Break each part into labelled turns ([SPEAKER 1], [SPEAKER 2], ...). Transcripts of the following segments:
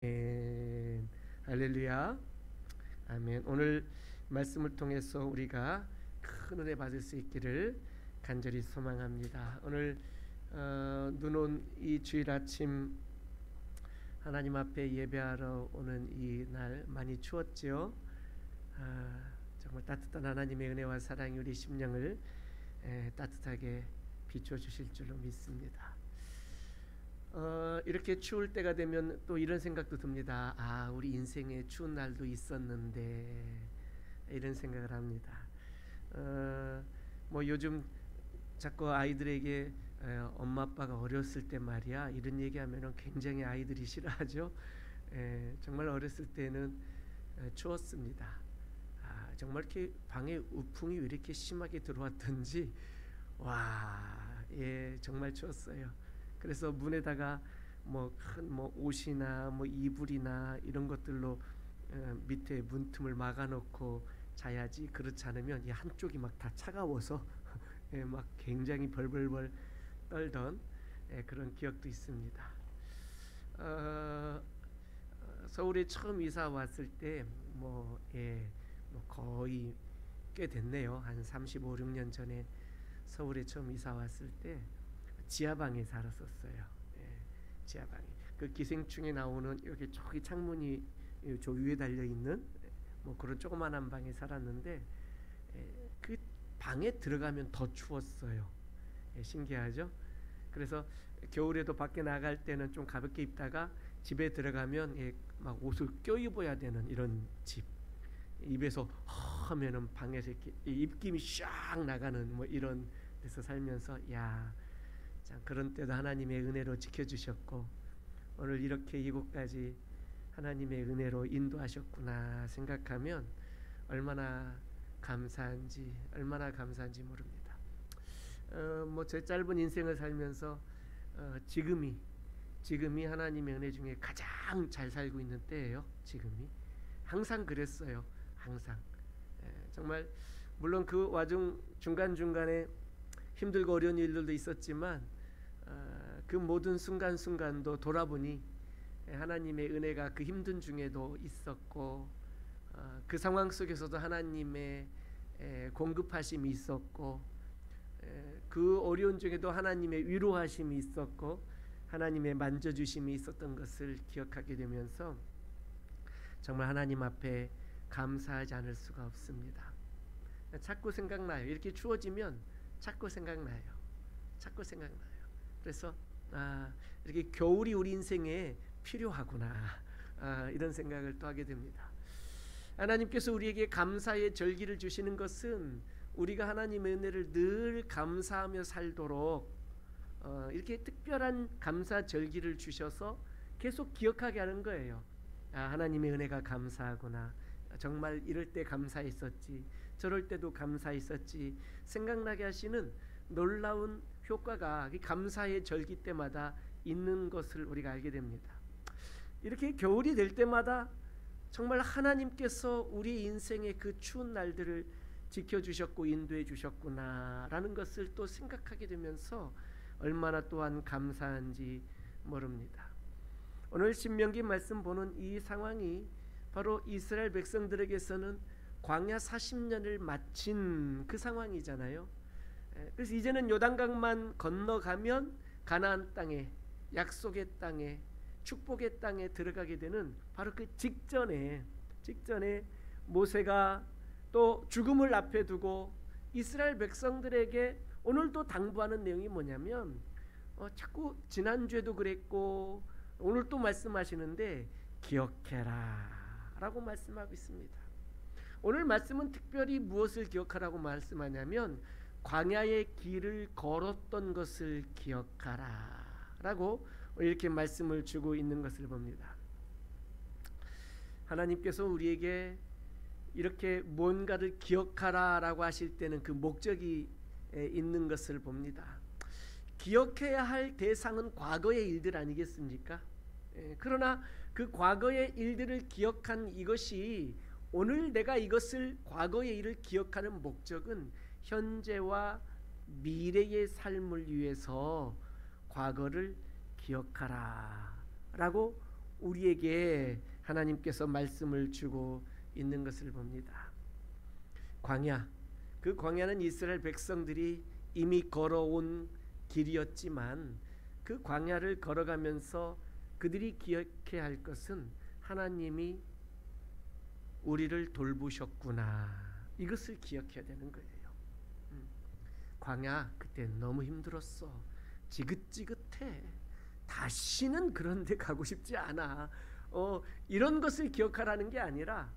[SPEAKER 1] 아멘. 할렐루야. 아멘. 오늘 말씀을 통해서 우리가 큰 은혜 받을 수 있기를 간절히 소망합니다. 오늘 눈 온 이 주일 아침 하나님 앞에 예배하러 오는 이 날 많이 추웠죠. 정말 따뜻한 하나님의 은혜와 사랑이 우리 심령을 따뜻하게 비춰주실 줄로 믿습니다. 이렇게 추울 때가 되면 또 이런 생각도 듭니다. 우리 인생에 추운 날도 있었는데, 이런 생각을 합니다. 뭐 요즘 자꾸 아이들에게 엄마 아빠가 어렸을 때 말이야 이런 얘기하면 굉장히 아이들이 싫어하죠. 정말 어렸을 때는 추웠습니다. 정말 이렇게 방에 우풍이 왜 이렇게 심하게 들어왔던지 정말 추웠어요. 그래서 문에다가 큰 옷이나 이불이나 이런 것들로 밑에 문틈을 막아놓고 자야지, 그렇지 않으면 이 한쪽이 막 다 차가워서 막 굉장히 벌벌벌 떨던 그런 기억도 있습니다. 서울에 처음 이사 왔을 때 거의 꽤 됐네요. 한 35, 6년 전에 서울에 처음 이사 왔을 때 지하방에 살았었어요. 지하방에 그 기생충에 나오는 여기 저기 창문이 저 위에 달려 있는 그런 조그만한 방에 살았는데 그 방에 들어가면 더 추웠어요. 신기하죠? 그래서 겨울에도 밖에 나갈 때는 좀 가볍게 입다가 집에 들어가면 막 옷을 껴입어야 되는 이런 집. 입에서 하면은 방에서 이렇게 입김이 샥 나가는 이런 데서 살면서 참 그런 때도 하나님의 은혜로 지켜주셨고, 오늘 이렇게 이곳까지 하나님의 은혜로 인도하셨구나 생각하면 얼마나 감사한지 모릅니다. 제 짧은 인생을 살면서 지금이 하나님의 은혜 중에 가장 잘 살고 있는 때예요. 지금이 항상 그랬어요. 항상. 정말 물론 그 와중 중간중간에 힘들고 어려운 일들도 있었지만 그 모든 순간순간도 돌아보니 하나님의 은혜가 그 힘든 중에도 있었고, 그 상황 속에서도 하나님의 공급하심이 있었고, 그 어려운 중에도 하나님의 위로하심이 있었고, 하나님의 만져주심이 있었던 것을 기억하게 되면서 정말 하나님 앞에 감사하지 않을 수가 없습니다. 자꾸 생각나요. 이렇게 추워지면 자꾸 생각나요. 그래서 이렇게 겨울이 우리 인생에 필요하구나, 이런 생각을 또 하게 됩니다. 하나님께서 우리에게 감사의 절기를 주시는 것은 우리가 하나님의 은혜를 늘 감사하며 살도록 이렇게 특별한 감사 절기를 주셔서 계속 기억하게 하는 거예요. 하나님의 은혜가 감사하구나, 정말 이럴 때 감사했었지, 저럴 때도 감사했었지 생각나게 하시는 놀라운 효과가 감사의 절기 때마다 있는 것을 우리가 알게 됩니다. 이렇게 겨울이 될 때마다 정말 하나님께서 우리 인생의 그 추운 날들을 지켜주셨고 인도해 주셨구나 라는 것을 또 생각하게 되면서 얼마나 또한 감사한지 모릅니다. 오늘 신명기 말씀 보는 이 상황이 바로 이스라엘 백성들에게서는 광야 40년을 마친 그 상황이잖아요. 그래서 이제는 요단강만 건너가면 가나안 땅에, 약속의 땅에, 축복의 땅에 들어가게 되는 바로 그 직전에 모세가 또 죽음을 앞에 두고 이스라엘 백성들에게 오늘도 당부하는 내용이 뭐냐면 자꾸 지난주에도 그랬고 오늘 또 말씀하시는데 기억해라 라고 말씀하고 있습니다. 오늘 말씀은 특별히 무엇을 기억하라고 말씀하냐면 광야의 길을 걸었던 것을 기억하라 라고 이렇게 말씀을 주고 있는 것을 봅니다. 하나님께서 우리에게 이렇게 뭔가를 기억하라 라고 하실 때는 그 목적이 있는 것을 봅니다. 기억해야 할 대상은 과거의 일들 아니겠습니까? 그러나 그 과거의 일들을 기억한 이것이 오늘 내가 이것을 과거의 일을 기억하는 목적은 현재와 미래의 삶을 위해서 과거를 기억하라 라고 우리에게 하나님께서 말씀을 주고 있는 것을 봅니다. 광야, 그 광야는 이스라엘 백성들이 이미 걸어온 길이었지만 그 광야를 걸어가면서 그들이 기억해야 할 것은 하나님이 우리를 돌보셨구나, 이것을 기억해야 되는 거예요. 광야 그때 너무 힘들었어, 지긋지긋해, 다시는 그런 데 가고 싶지 않아, 이런 것을 기억하라는 게 아니라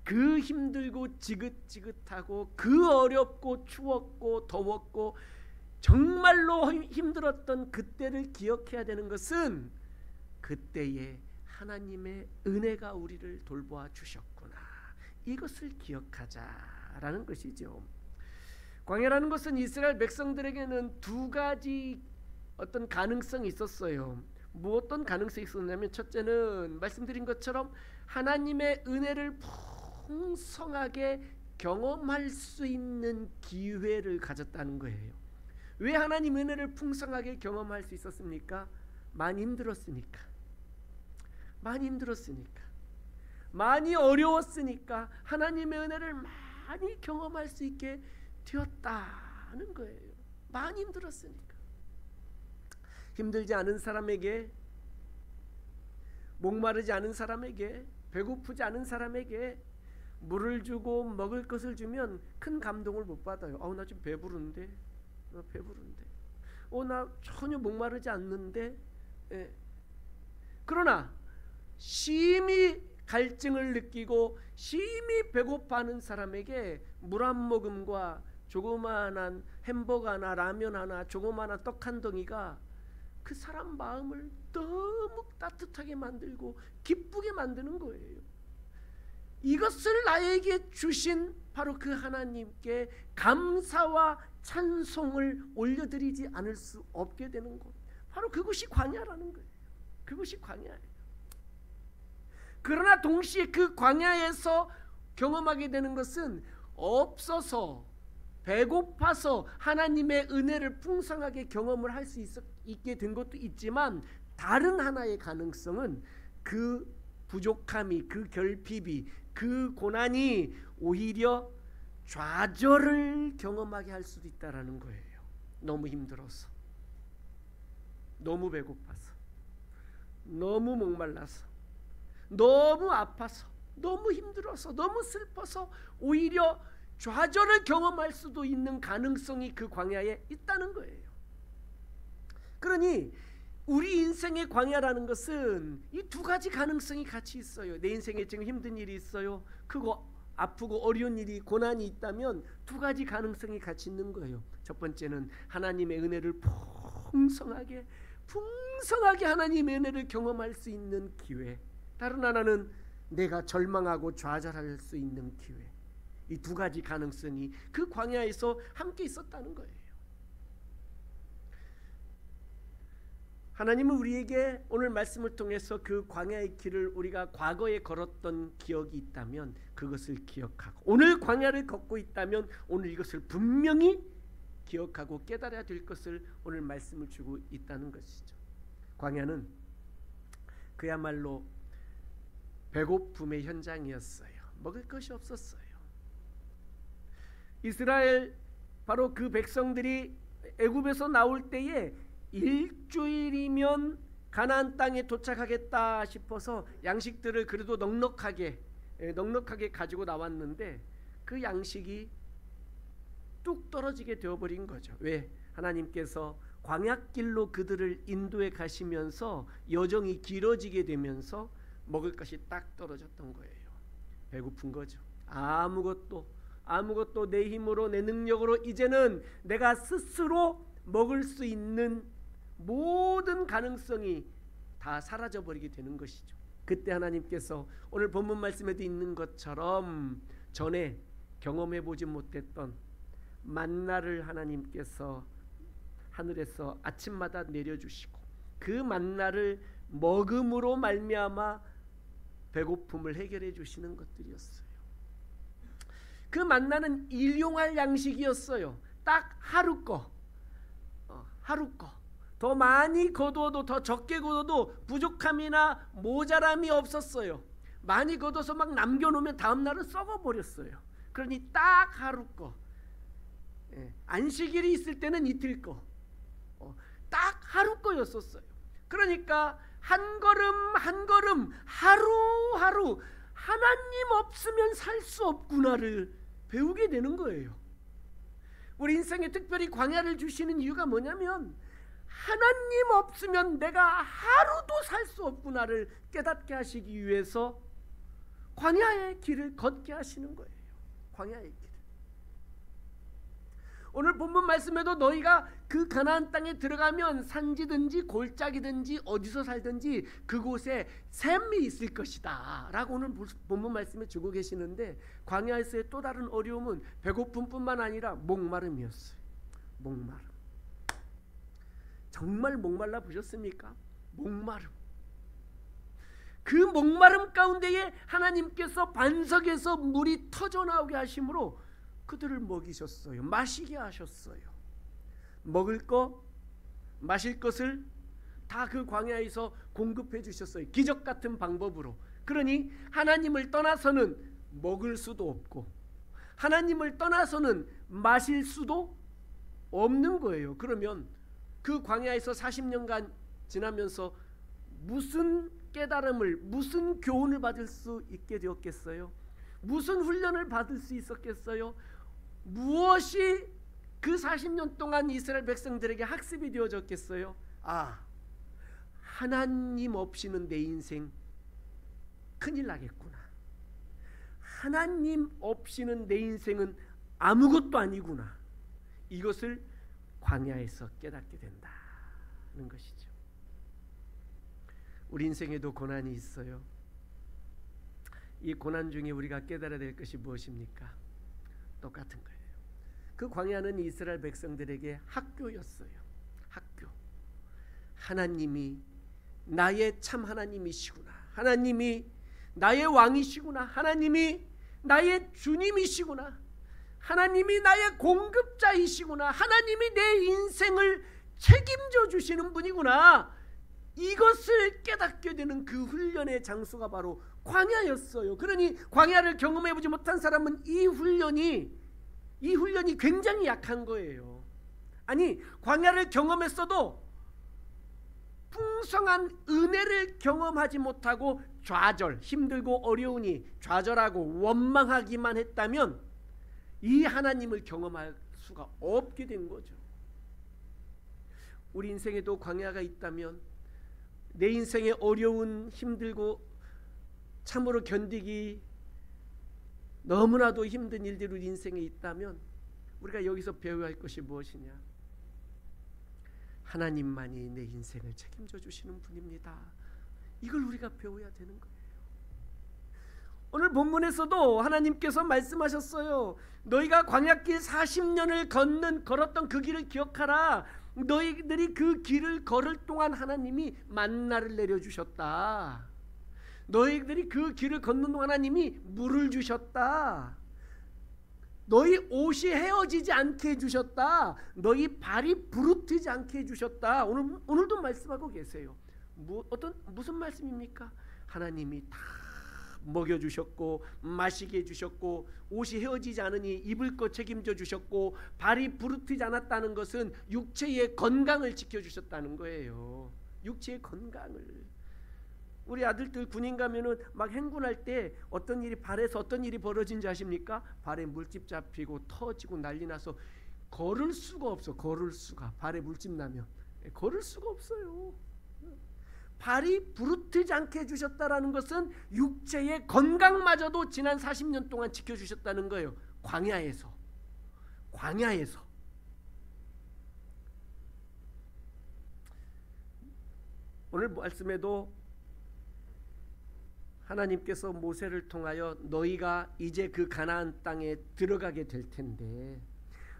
[SPEAKER 1] 그 힘들고 지긋지긋하고 그 어렵고 추웠고 더웠고 정말로 힘들었던 그때를 기억해야 되는 것은 그때에 하나님의 은혜가 우리를 돌보아 주셨구나, 이것을 기억하자라는 것이죠. 광야라는 것은 이스라엘 백성들에게는 두 가지 어떤 가능성이 있었어요. 뭐 어떤 가능성이 있었냐면, 첫째는 말씀드린 것처럼 하나님의 은혜를 풍성하게 경험할 수 있는 기회를 가졌다는 거예요. 왜 하나님 은혜를 풍성하게 경험할 수 있었습니까? 많이 힘들었으니까, 많이 어려웠으니까 하나님의 은혜를 많이 경험할 수 있게 되었다는 거예요. 많이 힘들었으니까. 힘들지 않은 사람에게, 목마르지 않은 사람에게, 배고프지 않은 사람에게 물을 주고 먹을 것을 주면 큰 감동을 못 받아요. 나 지금 배부른데, 나 전혀 목마르지 않는데. 그러나 심히 갈증을 느끼고 심히 배고파하는 사람에게 물 한 모금과 조그마한 햄버거 하나, 라면 하나, 조그마한 떡 한 덩이가 그 사람 마음을 너무 따뜻하게 만들고 기쁘게 만드는 거예요. 이것을 나에게 주신 바로 그 하나님께 감사와 찬송을 올려드리지 않을 수 없게 되는 것, 바로 그것이 광야라는 거예요. 그것이 광야예요. 그러나 동시에 그 광야에서 경험하게 되는 것은 없어서 배고파서 하나님의 은혜를 풍성하게 경험을 할 수 있게 된 것도 있지만, 다른 하나의 가능성은 그 부족함이, 그 결핍이, 그 고난이 오히려 좌절을 경험하게 할 수도 있다라는 거예요. 너무 힘들어서, 너무 배고파서, 너무 목말라서, 너무 아파서, 너무 힘들어서, 너무 슬퍼서 오히려 좌절을 경험할 수도 있는 가능성이 그 광야에 있다는 거예요. 그러니 우리 인생의 광야라는 것은 이 두 가지 가능성이 같이 있어요. 내 인생에 지금 힘든 일이 있어요. 크고 아프고 어려운 일이, 고난이 있다면 두 가지 가능성이 같이 있는 거예요. 첫 번째는 하나님의 은혜를 풍성하게 하나님의 은혜를 경험할 수 있는 기회, 다른 하나는 내가 절망하고 좌절할 수 있는 기회. 이 두 가지 가능성이 그 광야에서 함께 있었다는 거예요. 하나님은 우리에게 오늘 말씀을 통해서 그 광야의 길을 우리가 과거에 걸었던 기억이 있다면 그것을 기억하고, 오늘 광야를 걷고 있다면 오늘 이것을 분명히 기억하고 깨달아야 될 것을 오늘 말씀을 주고 있다는 것이죠. 광야는 그야말로 배고픔의 현장이었어요. 먹을 것이 없었어요. 이스라엘, 바로 그 백성들이 애굽에서 나올 때에 일주일이면 가나안 땅에 도착하겠다 싶어서 양식들을 그래도 넉넉하게 가지고 나왔는데 그 양식이 뚝 떨어지게 되어버린 거죠. 왜? 하나님께서 광야길로 그들을 인도해 가시면서 여정이 길어지게 되면서 먹을 것이 딱 떨어졌던 거예요. 배고픈 거죠. 아무것도 내 힘으로, 내 능력으로 이제는 내가 스스로 먹을 수 있는 모든 가능성이 다 사라져버리게 되는 것이죠. 그때 하나님께서 오늘 본문 말씀에도 있는 것처럼 전에 경험해보지 못했던 만나를 하나님께서 하늘에서 아침마다 내려주시고, 그 만나를 먹음으로 말미암아 배고픔을 해결해 주시는 것들이었어요. 그 만나는 일용할 양식이었어요. 딱 하루 거. 더 많이 거두어도 더 적게 거두어도 부족함이나 모자람이 없었어요. 많이 거둬서 막 남겨놓으면 다음 날은 썩어버렸어요. 그러니 딱 하루 거, 안식일이 있을 때는 이틀 거, 딱 하루 거였었어요. 그러니까 한 걸음 한 걸음 하루하루 하나님 없으면 살 수 없구나를 배우게 되는 거예요. 우리 인생에 특별히 광야를 주시는 이유가 뭐냐면 하나님 없으면 내가 하루도 살 수 없구나를 깨닫게 하시기 위해서 광야의 길을 걷게 하시는 거예요. 광야의 길. 오늘 본문 말씀에도 너희가 그 가나안 땅에 들어가면 산지든지 골짜기든지 어디서 살든지 그곳에 샘이 있을 것이다 라고 오늘 본문 말씀에 주고 계시는데, 광야에서의 또 다른 어려움은 배고픔뿐만 아니라 목마름이었어요. 목마름. 정말 목말라 보셨습니까? 목마름. 그 목마름 가운데에 하나님께서 반석에서 물이 터져나오게 하심으로 그들을 먹이셨어요. 마시게 하셨어요. 먹을 거, 마실 것을 다 그 광야에서 공급해 주셨어요. 기적 같은 방법으로. 그러니 하나님을 떠나서는 먹을 수도 없고 하나님을 떠나서는 마실 수도 없는 거예요. 그러면 그 광야에서 40년간 지나면서 무슨 깨달음을, 무슨 교훈을 받을 수 있게 되었겠어요? 무슨 훈련을 받을 수 있었겠어요? 무엇이 그 40년 동안 이스라엘 백성들에게 학습이 되어졌겠어요? 아, 하나님 없이는 내 인생 큰일 나겠구나. 하나님 없이는 내 인생은 아무것도 아니구나. 이것을 광야에서 깨닫게 된다는 것이죠. 우리 인생에도 고난이 있어요. 이 고난 중에 우리가 깨달아야 될 것이 무엇입니까? 똑같은 거예요. 그 광야는 이스라엘 백성들에게 학교였어요. 학교. 하나님이 나의 참 하나님이시구나. 하나님이 나의 왕이시구나. 하나님이 나의 주님이시구나. 하나님이 나의 공급자이시구나. 하나님이 내 인생을 책임져 주시는 분이구나. 이것을 깨닫게 되는 그 훈련의 장소가 바로 광야였어요. 그러니 광야를 경험해보지 못한 사람은 이 훈련이 굉장히 약한 거예요. 아니, 광야를 경험했어도 풍성한 은혜를 경험하지 못하고 좌절, 힘들고 어려우니 좌절하고 원망하기만 했다면 이 하나님을 경험할 수가 없게 된 거죠. 우리 인생에도 광야가 있다면, 내 인생의 어려운, 힘들고 참으로 견디기 너무나도 힘든 일들이 우리 인생에 있다면 우리가 여기서 배워야 할 것이 무엇이냐? 하나님만이 내 인생을 책임져 주시는 분입니다. 이걸 우리가 배워야 되는 거예요. 오늘 본문에서도 하나님께서 말씀하셨어요. 너희가 광야길 40년을 걸었던 그 길을 기억하라. 너희들이 그 길을 걸을 동안 하나님이 만나를 내려주셨다. 너희들이 그 길을 걷는 동안 하나님이 물을 주셨다. 너희 옷이 헤어지지 않게 해주셨다. 너희 발이 부르트지 않게 해주셨다. 오늘도 말씀하고 계세요. 무슨 말씀입니까? 하나님이 다 먹여주셨고 마시게 해주셨고 옷이 헤어지지 않으니 입을 것 책임져 주셨고 발이 부르트지 않았다는 것은 육체의 건강을 지켜주셨다는 거예요. 육체의 건강을. 우리 아들들 군인 가면은 막 행군할 때 어떤 일이, 발에서 어떤 일이 벌어진지 아십니까? 발에 물집 잡히고 터지고 난리 나서 걸을 수가 없어. 걸을 수가. 발에 물집 나면 걸을 수가 없어요. 발이 부르트지 않게 해주셨다라는 것은 육체의 건강마저도 지난 40년 동안 지켜주셨다는 거예요. 광야에서. 오늘 말씀에도 하나님께서 모세를 통하여 너희가 이제 그 가나안 땅에 들어가게 될 텐데,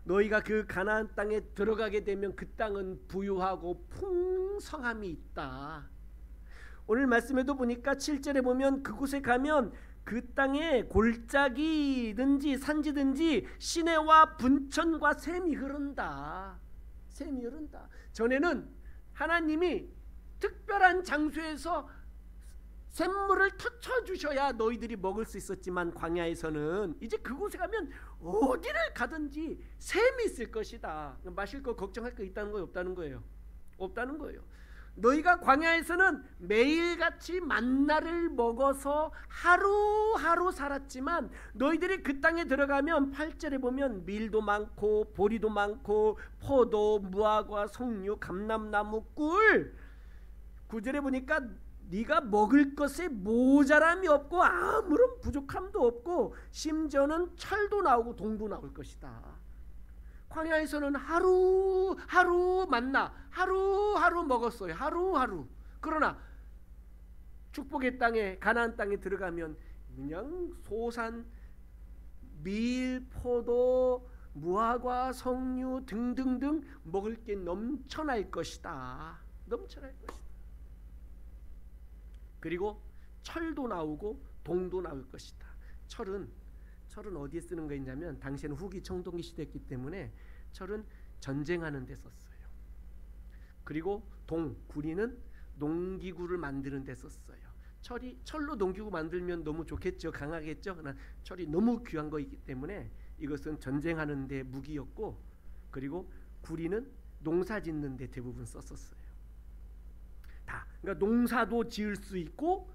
[SPEAKER 1] 너희가 그 가나안 땅에 들어가게 되면 그 땅은 부유하고 풍성함이 있다. 오늘 말씀에도 보니까 7절에 보면 그곳에 가면 그 땅에 골짜기든지 산지든지 시내와 분천과 샘이 흐른다. 샘이 흐른다. 전에는 하나님이 특별한 장소에서 샘물을 터쳐 주셔야 너희들이 먹을 수 있었지만 광야에서는 이제 그곳에 가면 어디를 가든지 샘이 있을 것이다. 마실 거 걱정할 거 있다는 거예요, 없다는 거예요? 없다는 거예요. 너희가 광야에서는 매일같이 만나를 먹어서 하루하루 살았지만 너희들이 그 땅에 들어가면 8절에 보면 밀도 많고 보리도 많고 포도, 무화과, 석류, 감람나무, 꿀. 9절에 보니까 네가 먹을 것에 모자람이 없고 아무런 부족함도 없고 심지어는 철도 나오고 동도 나올 것이다. 광야에서는 하루하루 만나 하루하루 먹었어요. 하루하루. 그러나 축복의 땅에 가나안 땅에 들어가면 그냥 소산, 밀, 포도, 무화과, 석류 등등등 먹을 게 넘쳐날 것이다. 넘쳐날 것이다. 그리고 철도 나오고 동도 나올 것이다. 철은 어디에 쓰는 거였냐면 당시에는 후기 청동기 시대였기 때문에 철은 전쟁하는 데 썼어요. 그리고 구리는 농기구를 만드는 데 썼어요. 철로 농기구 만들면 너무 좋겠죠. 강하겠죠. 그러나 철이 너무 귀한 거이기 때문에 이것은 전쟁하는 데 무기였고, 그리고 구리는 농사 짓는 데 대부분 썼었어요. 그러니까 농사도 지을 수 있고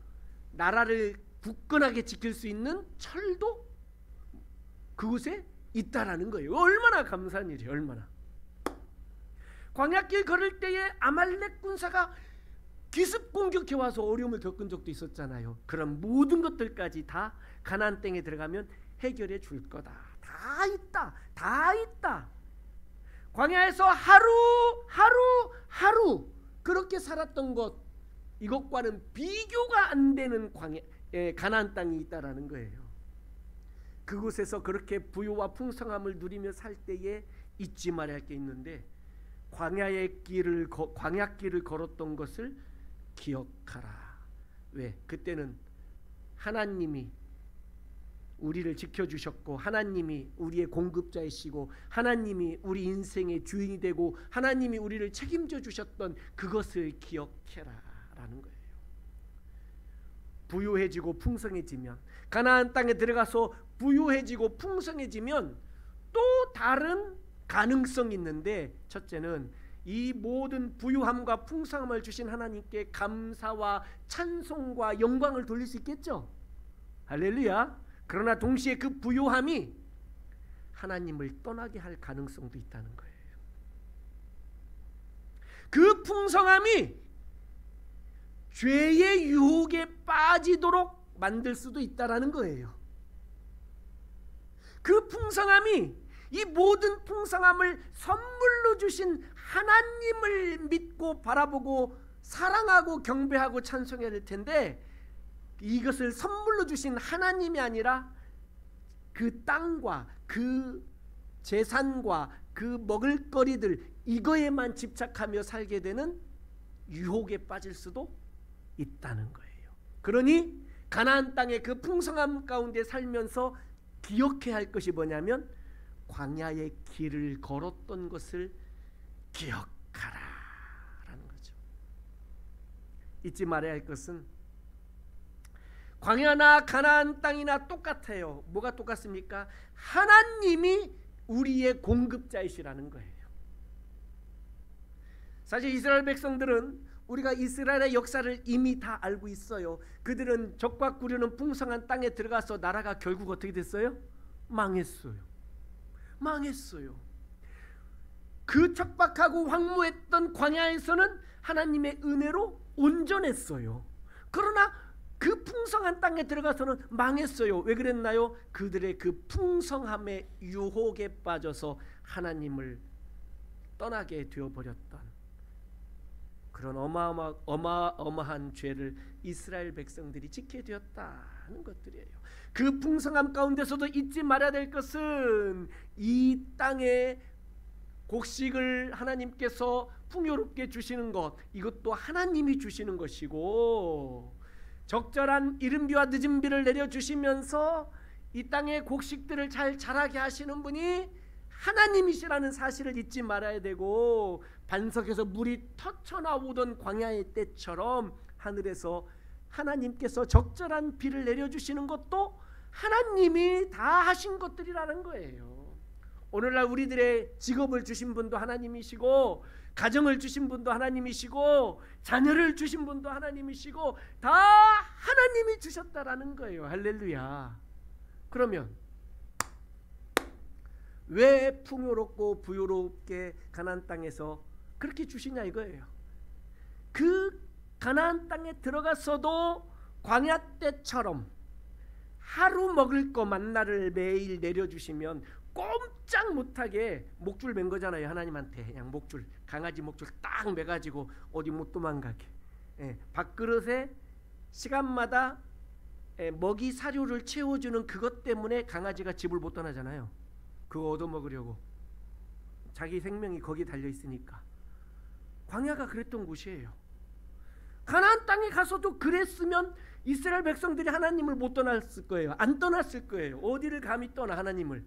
[SPEAKER 1] 나라를 굳건하게 지킬 수 있는 철도 그곳에 있다라는 거예요. 얼마나 감사한 일이에요. 얼마나. 광야길 걸을 때에 아말렉 군사가 기습 공격해 와서 어려움을 겪은 적도 있었잖아요. 그런 모든 것들까지 다 가나안 땅에 들어가면 해결해 줄 거다. 다 있다. 다 있다. 광야에서 하루 그렇게 살았던 것, 이것과는 비교가 안 되는 가나안 땅이 있다라는 거예요. 그곳에서 그렇게 부요와 풍성함을 누리며 살 때에 잊지 말아야 할 게 있는데, 광야길을 걸었던 것을 기억하라. 왜? 그때는 하나님이 우리를 지켜주셨고, 하나님이 우리의 공급자이시고, 하나님이 우리 인생의 주인이 되고, 하나님이 우리를 책임져 주셨던 그것을 기억해라 라는 거예요. 부유해지고 풍성해지면, 가나안 땅에 들어가서 부유해지고 풍성해지면 또 다른 가능성이 있는데, 첫째는 이 모든 부유함과 풍성함을 주신 하나님께 감사와 찬송과 영광을 돌릴 수 있겠죠. 할렐루야. 그러나 동시에 그 부유함이 하나님을 떠나게 할 가능성도 있다는 거예요. 그 풍성함이 죄의 유혹에 빠지도록 만들 수도 있다라는 거예요. 그 풍성함이, 이 모든 풍성함을 선물로 주신 하나님을 믿고 바라보고 사랑하고 경배하고 찬송해야 될 텐데, 이것을 선물로 주신 하나님이 아니라 그 땅과 그 재산과 그 먹을거리들, 이거에만 집착하며 살게 되는 유혹에 빠질 수도 있다는 거예요. 그러니 가나안 땅의 그 풍성함 가운데 살면서 기억해야 할 것이 뭐냐면, 광야의 길을 걸었던 것을 기억하라 라는 거죠. 잊지 말아야 할 것은, 광야나 가나안 땅이나 똑같아요. 뭐가 똑같습니까? 하나님이 우리의 공급자이시라는 거예요. 사실 이스라엘 백성들은, 우리가 이스라엘의 역사를 이미 다 알고 있어요. 그들은 적과 꾸려는 풍성한 땅에 들어가서 나라가 결국 어떻게 됐어요? 망했어요. 그 척박하고 황무했던 광야에서는 하나님의 은혜로 온전했어요. 그러나 그 풍성한 땅에 들어가서는 망했어요. 왜 그랬나요? 그들의 그 풍성함의 유혹에 빠져서 하나님을 떠나게 되어버렸던 그런 어마어마한 죄를 이스라엘 백성들이 짓게 되었다는 것들이에요. 그 풍성함 가운데서도 잊지 말아야 될 것은, 이 땅에 곡식을 하나님께서 풍요롭게 주시는 것, 이것도 하나님이 주시는 것이고, 적절한 이른비와 늦은비를 내려주시면서 이 땅의 곡식들을 잘 자라게 하시는 분이 하나님이시라는 사실을 잊지 말아야 되고, 반석에서 물이 터쳐나오던 광야의 때처럼 하늘에서 하나님께서 적절한 비를 내려주시는 것도 하나님이 다 하신 것들이라는 거예요. 오늘날 우리들의 직업을 주신 분도 하나님이시고, 가정을 주신 분도 하나님이시고, 자녀를 주신 분도 하나님이시고, 다 하나님이 주셨다라는 거예요. 할렐루야. 그러면 왜 풍요롭고 부유롭게 가나안 땅에서 그렇게 주시냐 이거예요. 그 가나안 땅에 들어가서도 광야 때처럼 하루 먹을 거 만나를 매일 내려주시면 꼼짝 못하게 목줄 맨 거잖아요. 하나님한테 그냥 목줄, 강아지 목줄 딱 매가지고 어디 못 도망가게. 밥그릇에 시간마다 먹이 사료를 채워주는 그것 때문에 강아지가 집을 못 떠나잖아요. 그거 얻어먹으려고. 자기 생명이 거기에 달려있으니까. 광야가 그랬던 곳이에요. 가나안 땅에 가서도 그랬으면 이스라엘 백성들이 하나님을 못 떠났을 거예요. 안 떠났을 거예요. 어디를 감히 떠나 하나님을.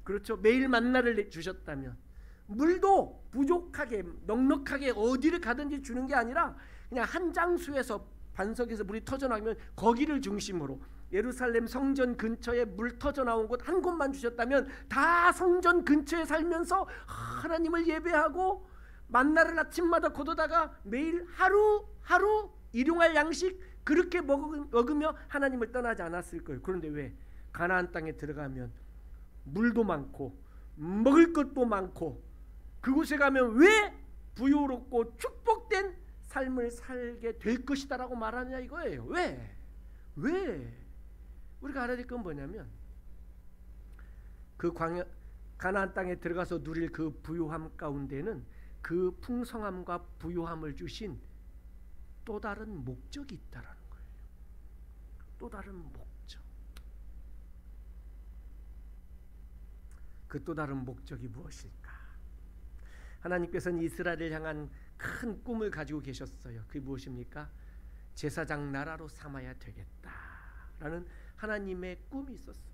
[SPEAKER 1] 그렇죠. 매일 만나를 주셨다면. 물도 부족하게 넉넉하게 어디를 가든지 주는 게 아니라 그냥 한 장수에서 반석에서 물이 터져나오면 거기를 중심으로 예루살렘 성전 근처에 물 터져나온 곳 한 곳만 주셨다면 다 성전 근처에 살면서 하나님을 예배하고 만나를 아침마다 거두다가 매일 하루 일용할 양식 그렇게 먹으며 하나님을 떠나지 않았을 거예요. 그런데 왜? 가나안 땅에 들어가면 물도 많고 먹을 것도 많고 그곳에 가면 왜 부유롭고 축복된 삶을 살게 될 것이다 라고 말하냐 이거예요. 왜? 우리가 알아야 될 건 뭐냐면 그 가나안 땅에 들어가서 누릴 그 부유함 가운데는 그 풍성함과 부유함을 주신 또 다른 목적이 있다라는 거예요. 또 다른 목적. 그 또 다른 목적이 무엇일까? 하나님께서는 이스라엘을 향한 큰 꿈을 가지고 계셨어요. 그게 무엇입니까? 제사장 나라로 삼아야 되겠다라는 하나님의 꿈이 있었어요.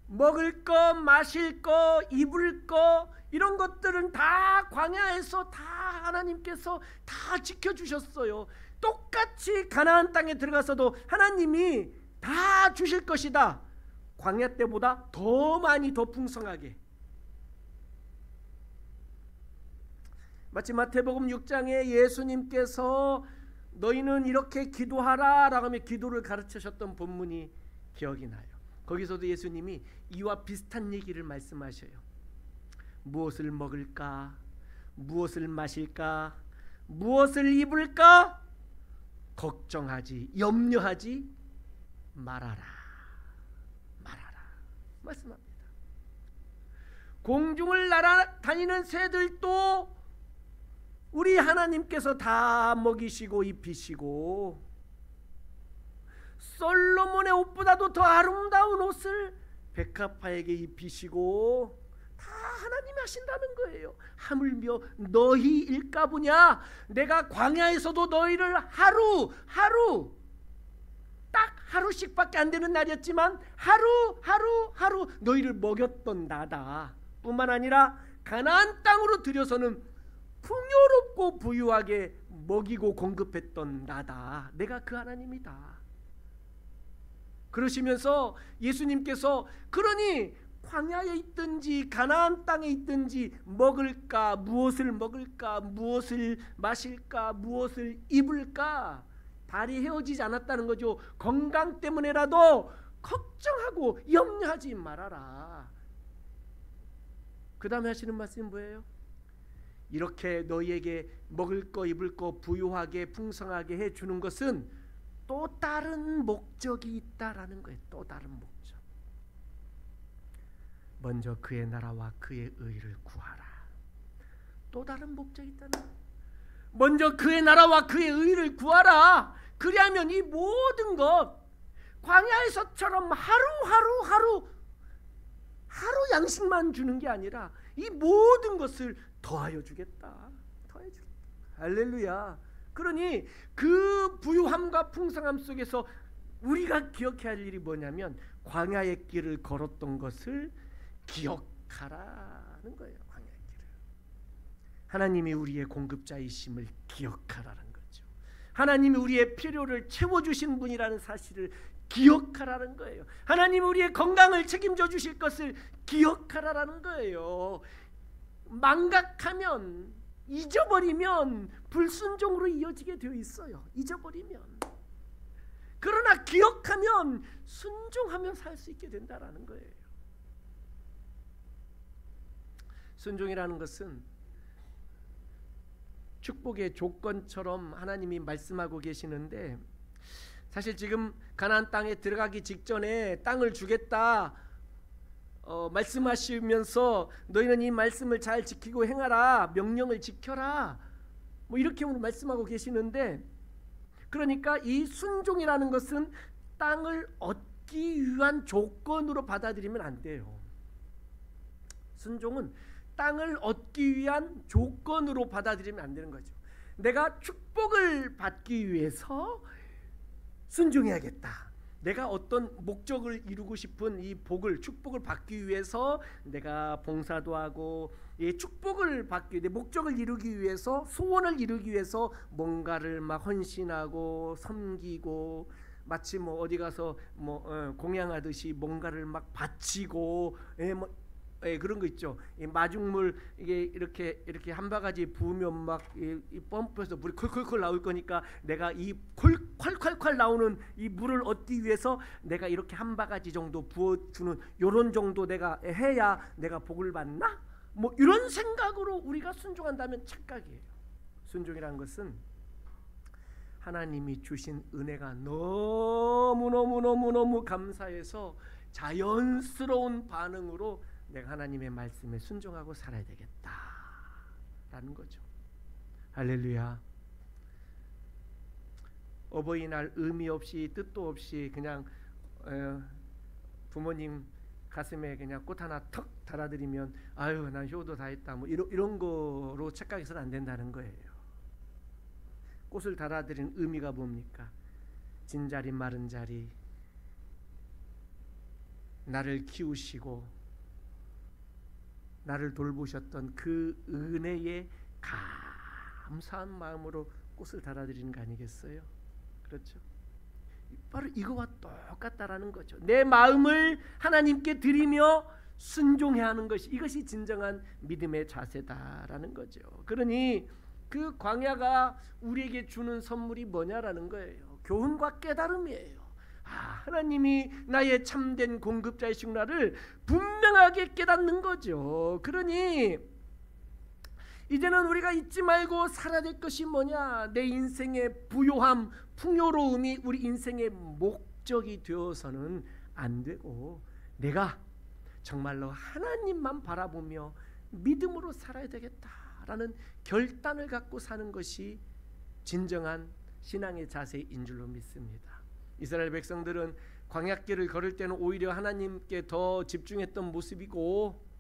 [SPEAKER 1] 먹을 거, 마실 거, 입을 거 이런 것들은 다 광야에서 다 하나님께서 다 지켜주셨어요. 똑같이 가나안 땅에 들어가서도 하나님이 다 주실 것이다. 광야 때보다 더 많이 더 풍성하게. 마치 마태복음 6장에 예수님께서 너희는 이렇게 기도하라 라고 하며 기도를 가르치셨던 본문이 기억이 나요. 거기서도 예수님이 이와 비슷한 얘기를 말씀하셔요. 무엇을 먹을까? 무엇을 마실까? 무엇을 입을까? 걱정하지, 염려하지 말아라. 말씀합니다. 공중을 날아다니는 새들도 우리 하나님께서 다 먹이시고 입히시고 솔로몬의 옷보다도 더 아름다운 옷을 백합화에게 입히시고 다 하나님이 하신다는 거예요. 하물며 너희 일가보냐? 내가 광야에서도 너희를 하루 딱 하루씩밖에 안 되는 날이었지만 하루 너희를 먹였던 나다. 뿐만 아니라 가나안 땅으로 들여서는 풍요롭고 부유하게 먹이고 공급했던 나다. 내가 그 하나님이다. 그러시면서 예수님께서 그러니 광야에 있든지 가나안 땅에 있든지 먹을까, 무엇을 먹을까, 무엇을 마실까, 무엇을 입을까 발이 헤어지지 않았다는 거죠. 건강 때문에라도 걱정하고 염려하지 말아라. 그 다음에 하시는 말씀이 뭐예요? 이렇게 너희에게 먹을 거 입을 거 부유하게 풍성하게 해주는 것은 또 다른 목적이 있다라는 거예요. 또 다른 목적. 먼저 그의 나라와 그의 의를 구하라. 또 다른 목적이 있다는 거예요. 먼저 그의 나라와 그의 의를 구하라. 그리하면 이 모든 것 광야에서처럼 하루 양식만 주는 게 아니라 이 모든 것을 더하여 주겠다. 할렐루야. 그러니 그 부유함과 풍성함 속에서 우리가 기억해야 할 일이 뭐냐면 광야의 길을 걸었던 것을 기억하라는 거예요. 광야의 길을. 하나님이 우리의 공급자이심을 기억하라는 거죠. 하나님이 우리의 필요를 채워주신 분이라는 사실을 기억하라는 거예요. 하나님이 우리의 건강을 책임져 주실 것을 기억하라는 거예요. 망각하면, 잊어버리면 불순종으로 이어지게 되어 있어요. 잊어버리면. 그러나 기억하면 순종하며 살 수 있게 된다라는 거예요. 순종이라는 것은 축복의 조건처럼 하나님이 말씀하고 계시는데, 사실 지금 가나안 땅에 들어가기 직전에 땅을 주겠다 말씀하시면서 너희는 이 말씀을 잘 지키고 행하라, 명령을 지켜라, 뭐 이렇게 말씀하고 계시는데, 그러니까 이 순종이라는 것은 땅을 얻기 위한 조건으로 받아들이면 안 돼요. 순종은 땅을 얻기 위한 조건으로 받아들이면 안 되는 거죠. 내가 축복을 받기 위해서 순종해야겠다. 내가 어떤 목적을 이루고 싶은 이 복을, 축복을 받기 위해서 내가 봉사도 하고, 이 축복을 받기 위해 목적을 이루기 위해서, 소원을 이루기 위해서 뭔가를 막 헌신하고 섬기고, 마치 뭐 어디 가서 뭐 공양하듯이 뭔가를 막 바치고, 그런 거 있죠. 이 마중물 이게 이렇게 한 바가지 부으면 막 이 펌프에서 물이 콜콜콜 나올 거니까 내가 이 콸콸콸 나오는 이 물을 얻기 위해서 내가 이렇게 한 바가지 정도 부어주는, 요런 정도 내가 해야 내가 복을 받나? 뭐 이런 생각으로 우리가 순종한다면 착각이에요. 순종이라는 것은 하나님이 주신 은혜가 너무너무 감사해서 자연스러운 반응으로 내가 하나님의 말씀에 순종하고 살아야 되겠다라는 거죠. 할렐루야. 어버이날 의미 없이 뜻도 없이 그냥 부모님 가슴에 그냥 꽃 하나 턱 달아드리면 아유 난 효도 다 했다 뭐 이런 거로 착각해서는 안 된다는 거예요. 꽃을 달아드리는 의미가 뭡니까? 진자리 마른 자리, 나를 키우시고 나를 돌보셨던 그 은혜에 감사한 마음으로 꽃을 달아드리는 거 아니겠어요? 그렇죠? 바로 이거와 똑같다라는 거죠. 내 마음을 하나님께 드리며 순종해야 하는 것이, 이것이 진정한 믿음의 자세다라는 거죠. 그러니 그 광야가 우리에게 주는 선물이 뭐냐라는 거예요. 교훈과 깨달음이에요. 하나님이 나의 참된 공급자이신 나를 분명하게 깨닫는 거죠. 그러니 이제는 우리가 잊지 말고 살아야 될 것이 뭐냐? 내 인생의 부요함, 풍요로움이 우리 인생의 목적이 되어서는 안 되고, 내가 정말로 하나님만 바라보며 믿음으로 살아야 되겠다라는 결단을 갖고 사는 것이 진정한 신앙의 자세인 줄로 믿습니다. 이스라엘 백성들은 광야길을 걸을 때는 오히려 하나님께 더 집중했던 모습이고,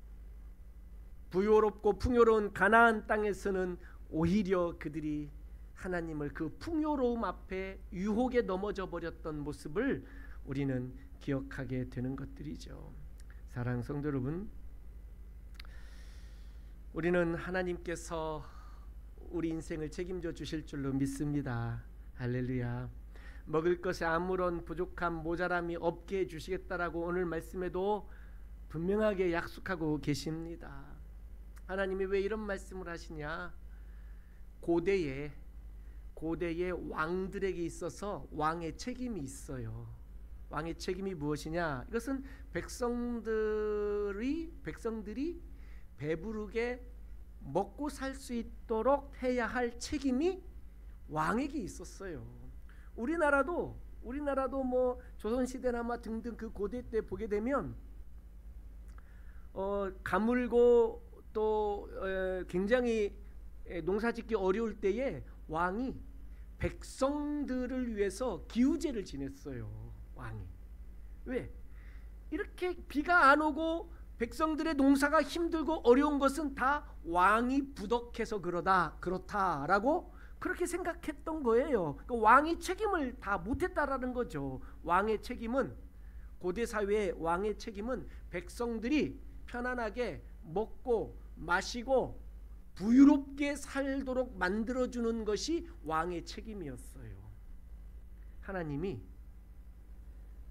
[SPEAKER 1] 부요롭고 풍요로운 가나안 땅에서는 오히려 그들이 하나님을 그 풍요로움 앞에 유혹에 넘어져 버렸던 모습을 우리는 기억하게 되는 것들이죠. 사랑하는 성도 여러분, 우리는 하나님께서 우리 인생을 책임져 주실 줄로 믿습니다. 할렐루야. 먹을 것에 아무런 부족함, 모자람이 없게 해주시겠다라고 오늘 말씀에도 분명하게 약속하고 계십니다. 하나님이 왜 이런 말씀을 하시냐? 고대에 왕들에게 있어서 왕의 책임이 있어요. 왕의 책임이 무엇이냐? 이것은 백성들이 배부르게 먹고 살 수 있도록 해야 할 책임이 왕에게 있었어요. 우리나라도 뭐 조선시대나 등등 그 고대 때 보게 되면 가물고 또 굉장히 농사짓기 어려울 때에 왕이 백성들을 위해서 기우제를 지냈어요. 왕이. 왜? 이렇게 비가 안 오고 백성들의 농사가 힘들고 어려운 것은 다 왕이 부덕해서 그렇다라고 그렇게 생각했던 거예요. 그러니까 왕이 책임을 다 못했다라는 거죠. 왕의 책임은, 고대 사회의 왕의 책임은 백성들이 편안하게 먹고 마시고 부유롭게 살도록 만들어주는 것이 왕의 책임이었어요. 하나님이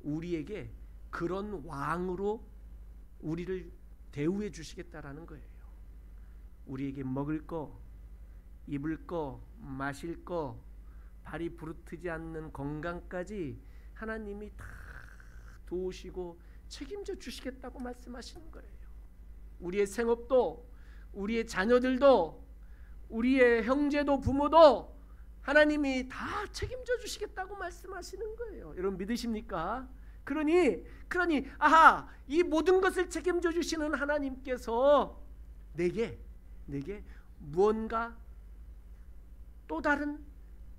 [SPEAKER 1] 우리에게 그런 왕으로 우리를 대우해 주시겠다라는 거예요. 우리에게 먹을 거, 입을 거, 마실 거, 발이 부르트지 않는 건강까지 하나님이 다 도우시고 책임져 주시겠다고 말씀하시는 거예요. 우리의 생업도, 우리의 자녀들도, 우리의 형제도 부모도 하나님이 다 책임져 주시겠다고 말씀하시는 거예요. 여러분 믿으십니까? 그러니 아하, 이 모든 것을 책임져 주시는 하나님께서 내게 무언가 또 다른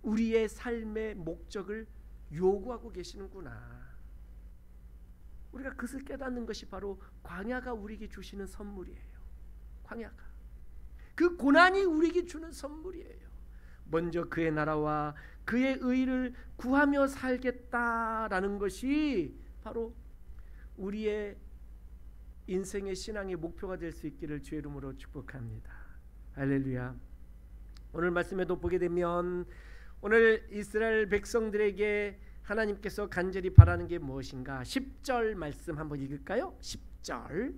[SPEAKER 1] 우리의 삶의 목적을 요구하고 계시는구나. 우리가 그것을 깨닫는 것이 바로 광야가 우리에게 주시는 선물이에요. 광야가 그 고난이 우리에게 주는 선물이에요. 먼저 그의 나라와 그의 의를 구하며 살겠다라는 것이 바로 우리의 인생의 신앙의 목표가 될 수 있기를 주의 이름으로 축복합니다. 할렐루야. 오늘 말씀에도 보게 되면 오늘 이스라엘 백성들에게 하나님께서 간절히 바라는 게 무엇인가? 10절 말씀 한번 읽을까요? 10절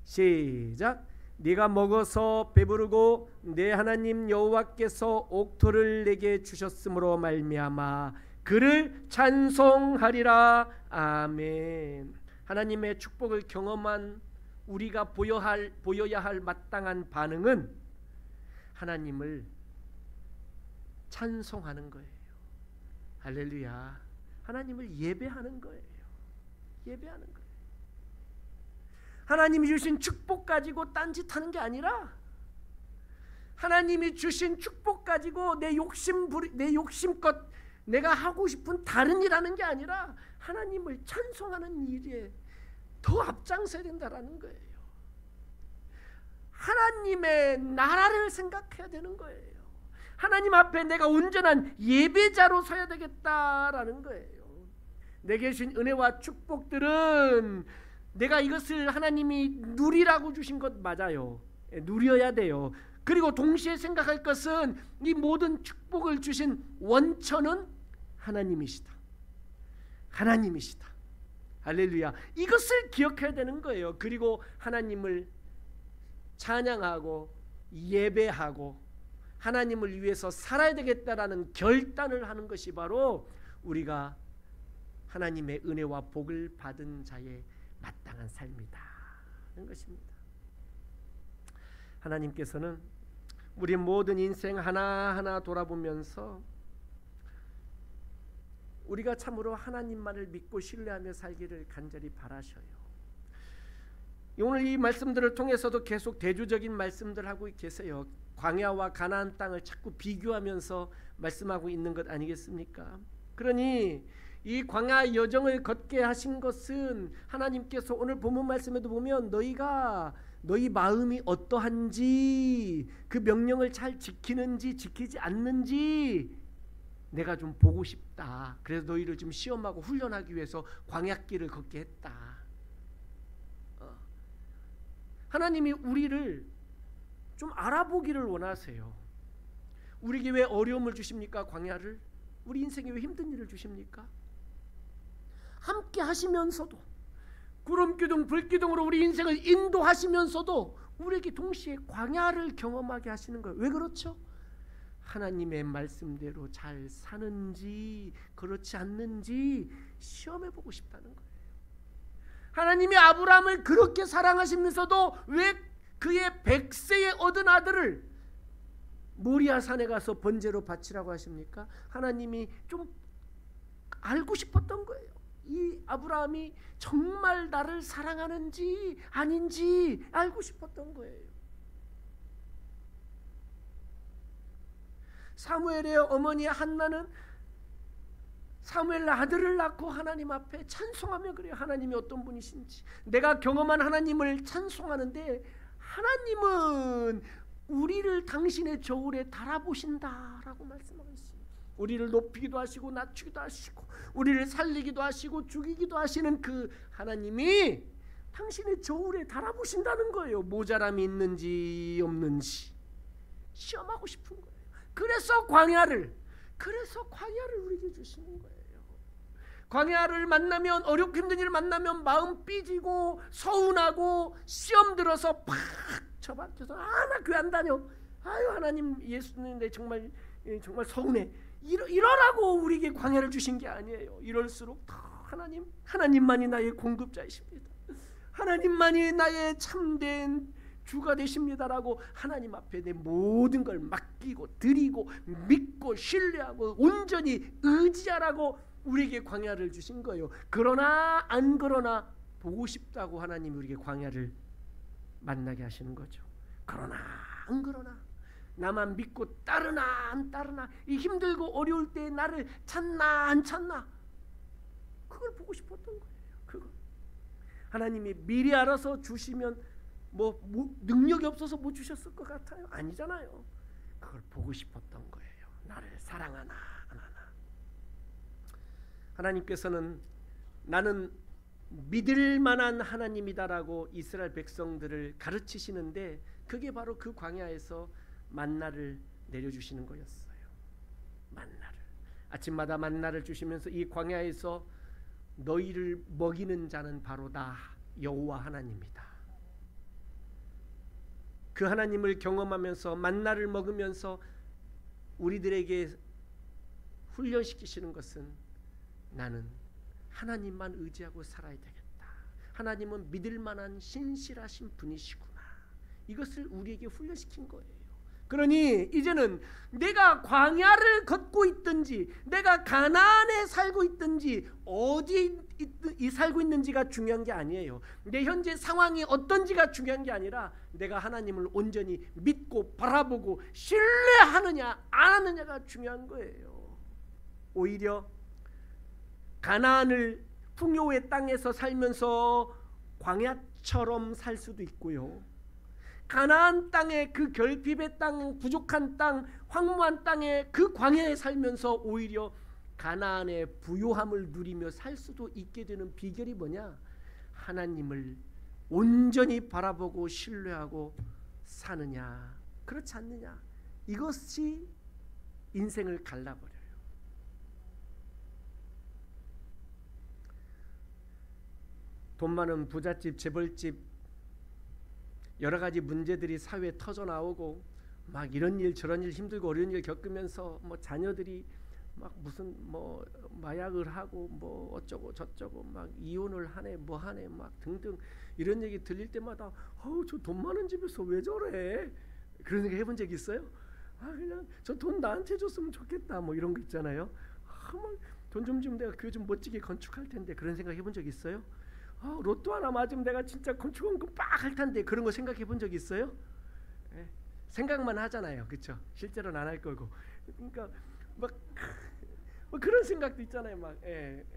[SPEAKER 1] 시작. 네가 먹어서 배부르고 내 하나님 여호와께서 옥토를 내게 주셨으므로 말미암아 그를 찬송하리라. 아멘. 하나님의 축복을 경험한 우리가 보여야 할 마땅한 반응은 하나님을 찬송하는 거예요. 할렐루야. 하나님을 예배하는 거예요. 예배하는 거예요. 하나님이 주신 축복 가지고 딴짓하는 게 아니라 하나님이 주신 축복 가지고 내 욕심껏 내가 하고 싶은 다른 일 하는 게 아니라 하나님을 찬송하는 일에 더 앞장서야 된다라는 거예요. 하나님의 나라를 생각해야 되는 거예요. 하나님 앞에 내가 온전한 예배자로 서야 되겠다라는 거예요. 내게 주신 은혜와 축복들은 내가 이것을 하나님이 누리라고 주신 것 맞아요. 누려야 돼요. 그리고 동시에 생각할 것은 이 모든 축복을 주신 원천은 하나님이시다. 하나님이시다. 할렐루야. 이것을 기억해야 되는 거예요. 그리고 하나님을 찬양하고 예배하고 하나님을 위해서 살아야 되겠다라는 결단을 하는 것이 바로 우리가 하나님의 은혜와 복을 받은 자의 마땅한 삶이다 하는 것입니다. 하나님께서는 우리 모든 인생 하나하나 돌아보면서 우리가 참으로 하나님만을 믿고 신뢰하며 살기를 간절히 바라셔요. 오늘 이 말씀들을 통해서도 계속 대조적인 말씀들 하고 계세요. 광야와 가나안 땅을 자꾸 비교하면서 말씀하고 있는 것 아니겠습니까? 그러니 이 광야 여정을 걷게 하신 것은 하나님께서 오늘 본문 말씀에도 보면 너희 마음이 어떠한지 그 명령을 잘 지키는지 지키지 않는지 내가 좀 보고 싶다. 그래서 너희를 좀 시험하고 훈련하기 위해서 광야길을 걷게 했다. 하나님이 우리를 좀 알아보기를 원하세요. 우리에게 왜 어려움을 주십니까? 광야를. 우리 인생에 왜 힘든 일을 주십니까? 함께 하시면서도 구름기둥 불기둥으로 우리 인생을 인도하시면서도 우리에게 동시에 광야를 경험하게 하시는 거예요. 왜 그렇죠? 하나님의 말씀대로 잘 사는지 그렇지 않는지 시험해보고 싶다는 거예요. 하나님이 아브라함을 그렇게 사랑하시면서도 왜 그의 100세에 얻은 아들을 모리아 산에 가서 번제로 바치라고 하십니까? 하나님이 좀 알고 싶었던 거예요. 이 아브라함이 정말 나를 사랑하는지 아닌지 알고 싶었던 거예요. 사무엘의 어머니 한나는 사무엘 아들을 낳고 하나님 앞에 찬송하며 그래요. 하나님이 어떤 분이신지 내가 경험한 하나님을 찬송하는데 하나님은 우리를 당신의 저울에 달아보신다라고 말씀하고 있습니다. 우리를 높이기도 하시고 낮추기도 하시고 우리를 살리기도 하시고 죽이기도 하시는 그 하나님이 당신의 저울에 달아보신다는 거예요. 모자람이 있는지 없는지 시험하고 싶은 거예요. 그래서 광야를 우리에게 주시는 거예요. 광야를 만나면, 어렵고 힘든 일을 만나면 마음 삐지고 서운하고 시험 들어서 팍 처박혀서 나 교회 안 다녀. 아유 하나님 예수님인데 정말 서운해. 이러라고 우리에게 광야를 주신 게 아니에요. 이럴수록 더 하나님만이 나의 공급자이십니다. 하나님만이 나의 참된 주가 되십니다라고 하나님 앞에 내 모든 걸 맡기고 드리고 믿고 신뢰하고 온전히 의지하라고 우리에게 광야를 주신 거예요. 그러나 안 그러나 보고 싶다고 하나님이 우리에게 광야를 만나게 하시는 거죠. 그러나 안 그러나 나만 믿고 따르나 안 따르나, 이 힘들고 어려울 때 나를 찾나 안 찾나, 그걸 보고 싶었던 거예요. 그거 하나님이 미리 알아서 주시면 뭐 능력이 없어서 못 주셨을 것 같아요? 아니잖아요. 그걸 보고 싶었던 거예요. 나를 사랑하나 안 하나. 하나님께서는 나는 믿을 만한 하나님이다라고 이스라엘 백성들을 가르치시는데, 그게 바로 그 광야에서 만나를 내려주시는 거였어요. 만나를, 아침마다 만나를 주시면서 이 광야에서 너희를 먹이는 자는 바로 나 여호와 하나님이다. 그 하나님을 경험하면서 만나를 먹으면서 우리들에게 훈련시키시는 것은 나는 하나님만 의지하고 살아야 되겠다. 하나님은 믿을 만한 신실하신 분이시구나. 이것을 우리에게 훈련시킨 거예요. 그러니 이제는 내가 광야를 걷고 있든지 내가 가나안에 살고 있든지 어디에 살고 있는지가 중요한 게 아니에요. 내 현재 상황이 어떤지가 중요한 게 아니라 내가 하나님을 온전히 믿고 바라보고 신뢰하느냐 안 하느냐가 중요한 거예요. 오히려 가나안을 풍요의 땅에서 살면서 광야처럼 살 수도 있고요, 가나안 땅의 그 결핍의 땅, 부족한 땅, 황무한 땅에 그 광야에 살면서 오히려 가나안의 부요함을 누리며 살 수도 있게 되는 비결이 뭐냐? 하나님을 온전히 바라보고 신뢰하고 사느냐 그렇지 않느냐, 이것이 인생을 갈라버려요. 돈 많은 부잣집, 재벌집, 여러 가지 문제들이 사회에 터져 나오고 막 이런 일 저런 일 힘들고 어려운 일 겪으면서 뭐 자녀들이 막 무슨 뭐 마약을 하고 뭐 어쩌고 저쩌고 막 이혼을 하네 뭐 하네 막 등등 이런 얘기 들릴 때마다 저 돈 많은 집에서 왜 저래? 그런 생각 해본 적 있어요? 그냥 저 돈 나한테 줬으면 좋겠다 뭐 이런 거 있잖아요. 돈 좀 주면 내가 교회 좀 멋지게 건축할 텐데, 그런 생각 해본 적 있어요? 로또 하나 맞으면 내가 진짜 건축원금 빡 할 텐데, 그런 거 생각해 본 적 있어요? 생각만 하잖아요, 그렇죠? 실제로는 안 할 거고. 그러니까 막 그런 생각도 있잖아요. 막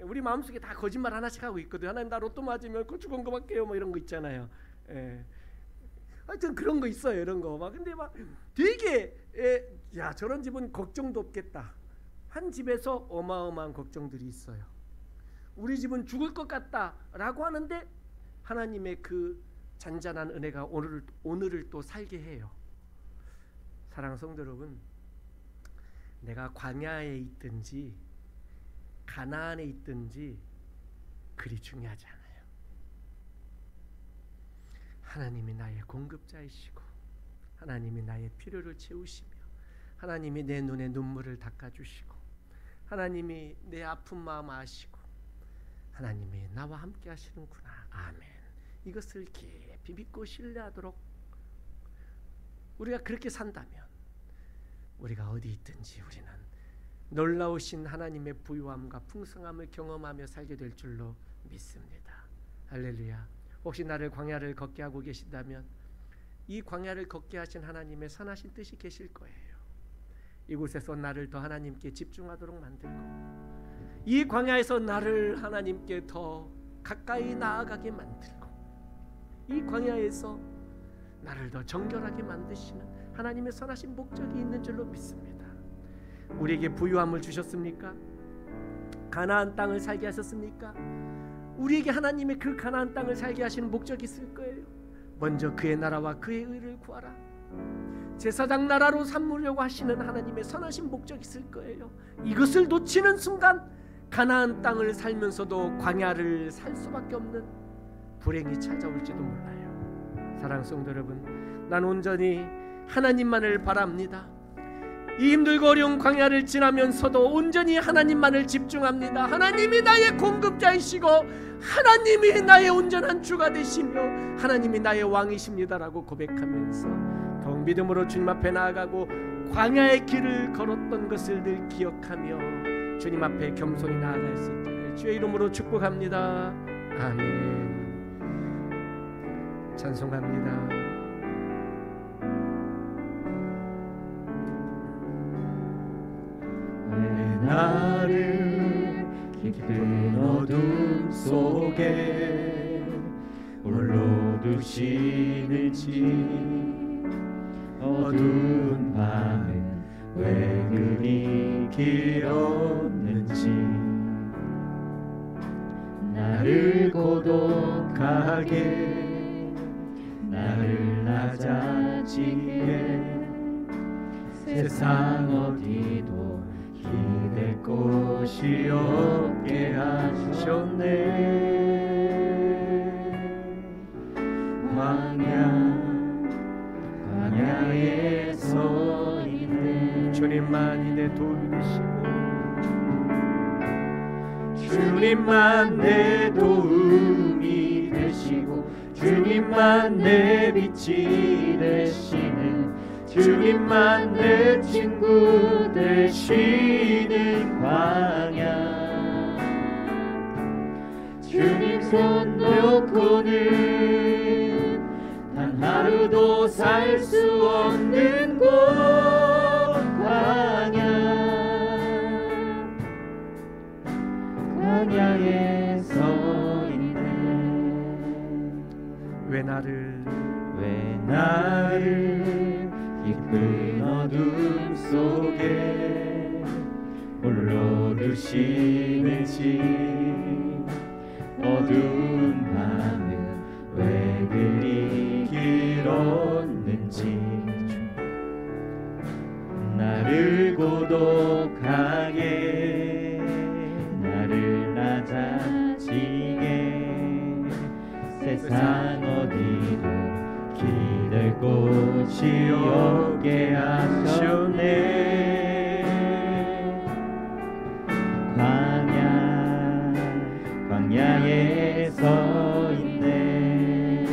[SPEAKER 1] 우리 마음속에 다 거짓말 하나씩 하고 있거든. 하나님 나 로또 맞으면 건축원금 할게요, 뭐 이런 거 있잖아요. 하여튼 그런 거 있어요, 이런 거. 막 근데 막 되게 야 저런 집은 걱정도 없겠다. 한 집에서 어마어마한 걱정들이 있어요. 우리 집은 죽을 것 같다라고 하는데 하나님의 그 잔잔한 은혜가 오늘을 또 살게 해요. 사랑하는 성도 여러분, 내가 광야에 있든지 가나안에 있든지 그리 중요하지 않아요. 하나님이 나의 공급자이시고 하나님이 나의 필요를 채우시며 하나님이 내 눈에 눈물을 닦아주시고 하나님이 내 아픈 마음 아시고 하나님이 나와 함께 하시는구나. 아멘. 이것을 깊이 믿고 신뢰하도록 우리가 그렇게 산다면 우리가 어디 있든지 우리는 놀라우신 하나님의 부유함과 풍성함을 경험하며 살게 될 줄로 믿습니다. 할렐루야. 혹시 나를 광야를 걷게 하고 계신다면 이 광야를 걷게 하신 하나님의 선하신 뜻이 계실 거예요. 이곳에서 나를 더 하나님께 집중하도록 만들고 이 광야에서 나를 하나님께 더 가까이 나아가게 만들고 이 광야에서 나를 더 정결하게 만드시는 하나님의 선하신 목적이 있는 줄로 믿습니다. 우리에게 부유함을 주셨습니까? 가나안 땅을 살게 하셨습니까? 우리에게 하나님의 그 가나안 땅을 살게 하시는 목적이 있을 거예요. 먼저 그의 나라와 그의 의를 구하라. 제사장 나라로 삼으려고 하시는 하나님의 선하신 목적이 있을 거예요. 이것을 놓치는 순간 가나안 땅을 살면서도 광야를 살 수밖에 없는 불행이 찾아올지도 몰라요. 사랑하는 성도 여러분, 난 온전히 하나님만을 바랍니다. 이 힘들고 어려운 광야를 지나면서도 온전히 하나님만을 집중합니다. 하나님이 나의 공급자이시고 하나님이 나의 온전한 주가 되시며 하나님이 나의 왕이십니다라고 고백하면서 더욱 믿음으로 주님 앞에 나아가고 광야의 길을 걸었던 것을 늘 기억하며 주님 앞에 겸손히 나아갈 수 있기를 주의 이름으로 축복합니다. 아멘. 찬송합니다.
[SPEAKER 2] 나를 깊은 어둠 속에 홀로 두시는지 어두운 밤은 왜 그리 길었는지 나를 고독하게 나를 낮아지게 세상 어디도 기댈 곳이 없게 하셨네. 광야에 서 있네.
[SPEAKER 1] 주님만이 내 도움이 되시고
[SPEAKER 2] 주님만 내 도움이 되시고 주님만 내 빛이 되시는 주님만 내 친구 되시는 광야 주님 손 놓고는 단 하루도 살 수 없는 곳 광야에 서 있네.
[SPEAKER 1] 왜 나를
[SPEAKER 2] 깊은 어둠 속에 홀로 두시는지 어두운 밤은 왜 그리 길었는지 나를 고독하게 나를 낮아지게 세상 어디도 기댈 곳이 없게 하셨네. 광야에 서 있네.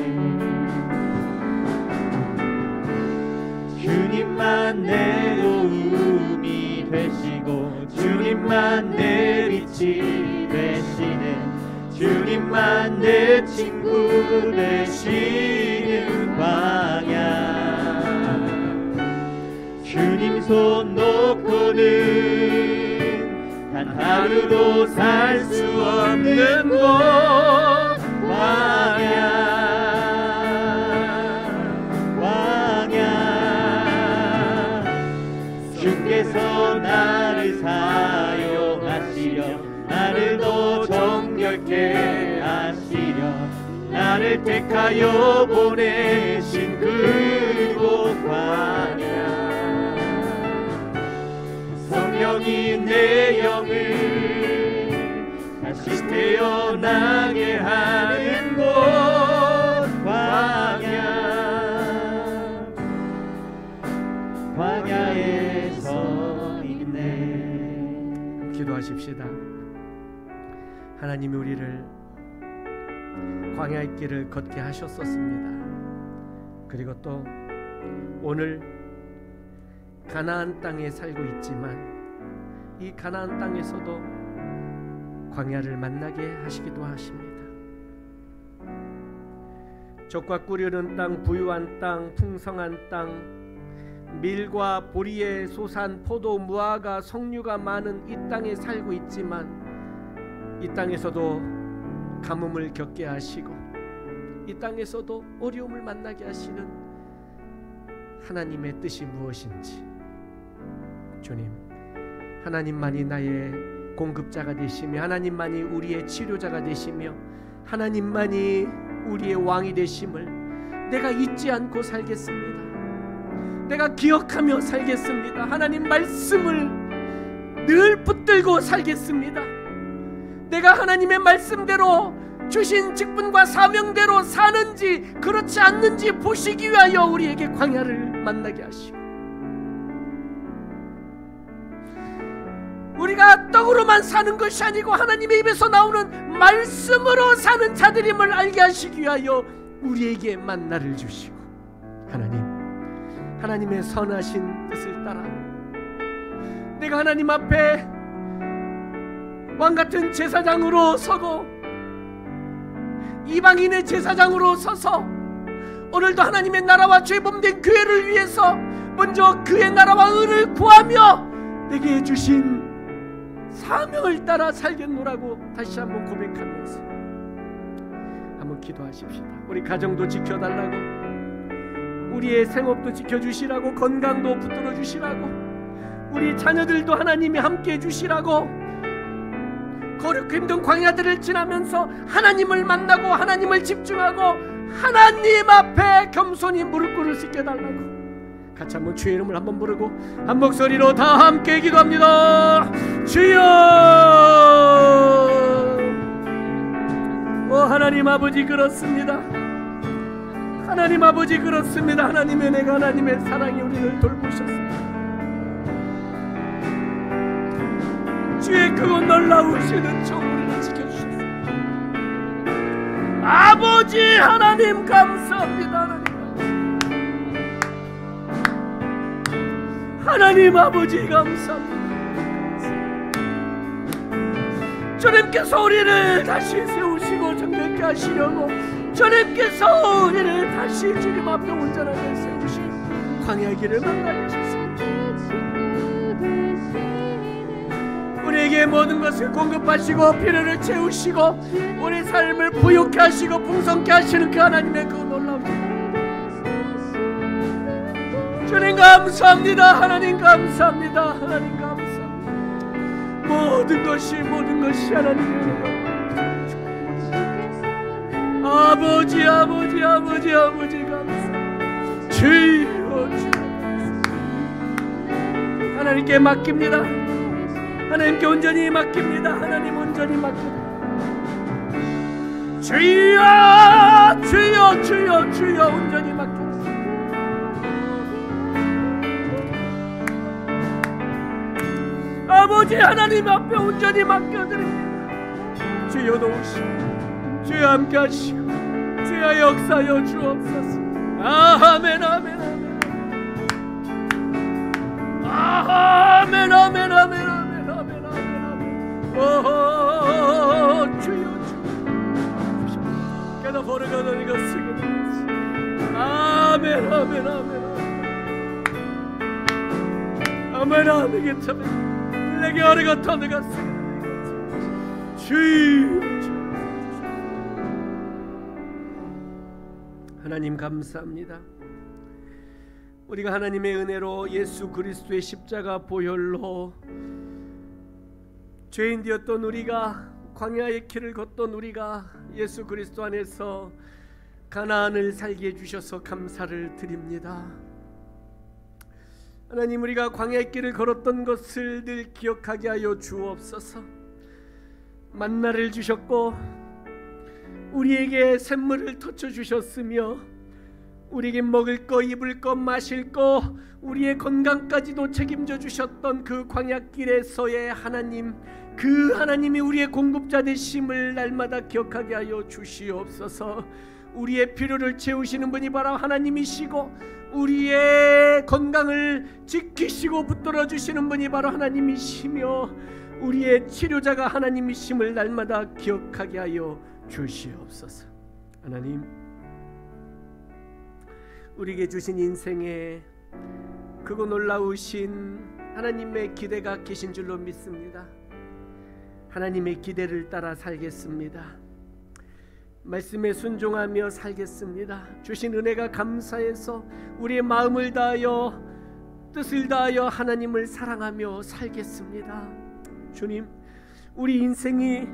[SPEAKER 2] 주님만 내 도움이 되시고 주님만 내 빛이 되시는 주님만 내 친구 되시는 광야 주님 손 놓고는 단 하루도 살 수 없는 곳 광야 주께서 나를 사용하시려 나를 더 정결케 하시려 나를 택하여 보내신 그곳 광야 성령이 내 영을 다시 태어나게 하는 곳 광야에 서 있네.
[SPEAKER 1] 기도하십시다. 하나님이 우리를 광야의 길을 걷게 하셨었습니다. 그리고 또 오늘 가나안 땅에 살고 있지만 이 가나안 땅에서도 광야를 만나게 하시기도 하십니다. 젖과 꿀이 흐르는 땅, 부유한 땅, 풍성한 땅, 밀과 보리의 소산, 포도, 무화과, 석류가 많은 이 땅에 살고 있지만 이 땅에서도 가뭄을 겪게 하시고 이 땅에서도 어려움을 만나게 하시는 하나님의 뜻이 무엇인지, 주님, 하나님만이 나의 공급자가 되시며 하나님만이 우리의 치료자가 되시며 하나님만이 우리의 왕이 되심을 내가 잊지 않고 살겠습니다. 내가 기억하며 살겠습니다. 하나님 말씀을 늘 붙들고 살겠습니다. 내가 하나님의 말씀대로 주신 직분과 사명대로 사는지 그렇지 않는지 보시기 위하여 우리에게 광야를 만나게 하시고, 우리가 떡으로만 사는 것이 아니고 하나님의 입에서 나오는 말씀으로 사는 자들임을 알게 하시기 위하여 우리에게 만나를 주시고, 하나님의 선하신 뜻을 따라 내가 하나님 앞에 왕같은 제사장으로 서고 이방인의 제사장으로 서서 오늘도 하나님의 나라와 죄 범된 교회를 위해서 먼저 그의 나라와 의를 구하며 내게 주신 사명을 따라 살겠노라고 다시 한번 고백하면서 한번 기도하십시다. 우리 가정도 지켜달라고, 우리의 생업도 지켜주시라고, 건강도 붙들어 주시라고, 우리 자녀들도 하나님이 함께 해주시라고, 거룩 힘든 광야들을 지나면서 하나님을 만나고 하나님을 집중하고 하나님 앞에 겸손히 무릎 꿇을 수 있게 달라고 같이 한번 주의 이름을 한번 부르고 한 목소리로 다 함께 기도합니다. 주여! 오 하나님 아버지, 그렇습니다. 하나님 아버지, 그렇습니다. 하나님의 은혜가, 하나님의 사랑이 우리를 돌보셨습니다. 주의 크고 놀라우신 은총으로 우리를 지켜주셨습니다. 아버지 하나님 감사합니다. 하나님 아버지 감사합니다. 주님께서 우리를 다시 세우시고 정결케 하시려고, 주님께서 우리를 다시 주님 앞에 온전하게 세우시고 광야의 길을 만나게 하셨습니다. 우리에게 모든 것을 공급하시고 필요를 채우시고 우리 삶을 부유케 하시고 풍성케 하시는 그 하나님의 그 놀라운 주님 감사합니다. 하나님 감사합니다. 하나님 감사합니다. 모든 것이 하나님의 은혜가, 아버지 감사합니다. 주여 하나님께 맡깁니다. 하나님께 온전히 맡깁니다. 하나님 온전히 맡깁니다. 주여 온전히 맡깁니다. 아버지 하나님 앞에 온전히 맡겨드립니다. 주여 도우시고 주여 함께 하시고 주여 역사여 주옵소서. 아멘 아멘 아멘 아멘 아멘 아멘 아멘 아멘 아멘. 오 주여 깨다 버려가는 이거 쓰게 되겠지. 아멘 아멘 아멘 아멘 아멘 괜찮아. 내게 어리가 터너가 쓰게 되겠지. 주여 하나님 감사합니다. 우리가 하나님의 은혜로 예수 그리스도의 십자가 보혈로 죄인 되었던 우리가, 광야의 길을 걷던 우리가 예수 그리스도 안에서 가나안을 살게 해주셔서 감사를 드립니다. 하나님, 우리가 광야의 길을 걸었던 것을 늘 기억하게 하여 주옵소서. 만나를 주셨고 우리에게 샘물을 터쳐 주셨으며 우리에게 먹을 거, 입을 거, 마실 거, 우리의 건강까지도 책임져 주셨던 그 광야길에서의 하나님, 그 하나님이 우리의 공급자 되심을 날마다 기억하게 하여 주시옵소서. 우리의 필요를 채우시는 분이 바로 하나님이시고 우리의 건강을 지키시고 붙들어 주시는 분이 바로 하나님이시며 우리의 치료자가 하나님이심을 날마다 기억하게 하여 주시옵소서. 하나님, 우리에게 주신 인생에 크고 놀라우신 하나님의 기대가 계신 줄로 믿습니다. 하나님의 기대를 따라 살겠습니다. 말씀에 순종하며 살겠습니다. 주신 은혜가 감사해서 우리의 마음을 다하여 뜻을 다하여 하나님을 사랑하며 살겠습니다. 주님, 우리 인생이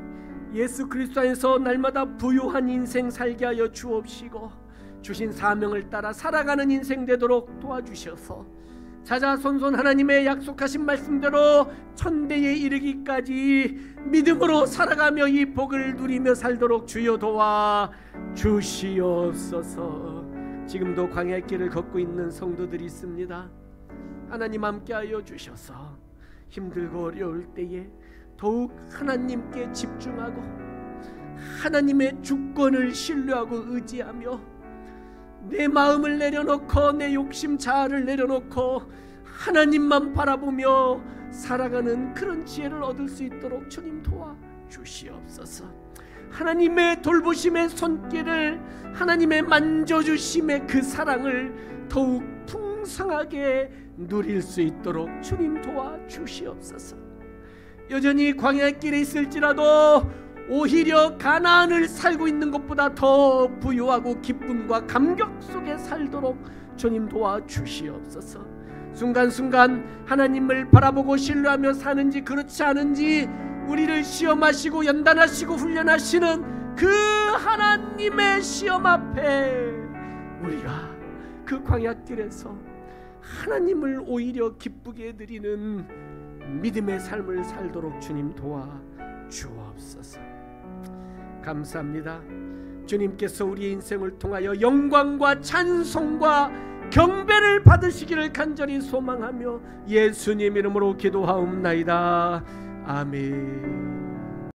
[SPEAKER 1] 예수 그리스도 안에서 날마다 부유한 인생 살게 하여 주옵시고 주신 사명을 따라 살아가는 인생 되도록 도와주셔서 자자손손 하나님의 약속하신 말씀대로 천대에 이르기까지 믿음으로 살아가며 이 복을 누리며 살도록 주여 도와 주시옵소서. 지금도 광야의 길을 걷고 있는 성도들이 있습니다. 하나님 함께하여 주셔서 힘들고 어려울 때에 더욱 하나님께 집중하고 하나님의 주권을 신뢰하고 의지하며 내 마음을 내려놓고 내 욕심 자아를 내려놓고 하나님만 바라보며 살아가는 그런 지혜를 얻을 수 있도록 주님 도와 주시옵소서. 하나님의 돌보심의 손길을, 하나님의 만져주심의 그 사랑을 더욱 풍성하게 누릴 수 있도록 주님 도와 주시옵소서. 여전히 광야의 길에 있을지라도 오히려 가나안을 살고 있는 것보다 더 부유하고 기쁨과 감격 속에 살도록 주님 도와주시옵소서. 순간순간 하나님을 바라보고 신뢰하며 사는지 그렇지 않은지 우리를 시험하시고 연단하시고 훈련하시는 그 하나님의 시험 앞에 우리가 그 광야길에서 하나님을 오히려 기쁘게 해드리는 믿음의 삶을 살도록 주님 도와주옵소서. 감사합니다. 주님께서 우리의 인생을 통하여 영광과 찬송과 경배를 받으시기를 간절히 소망하며 예수님 이름으로 기도하옵나이다. 아멘.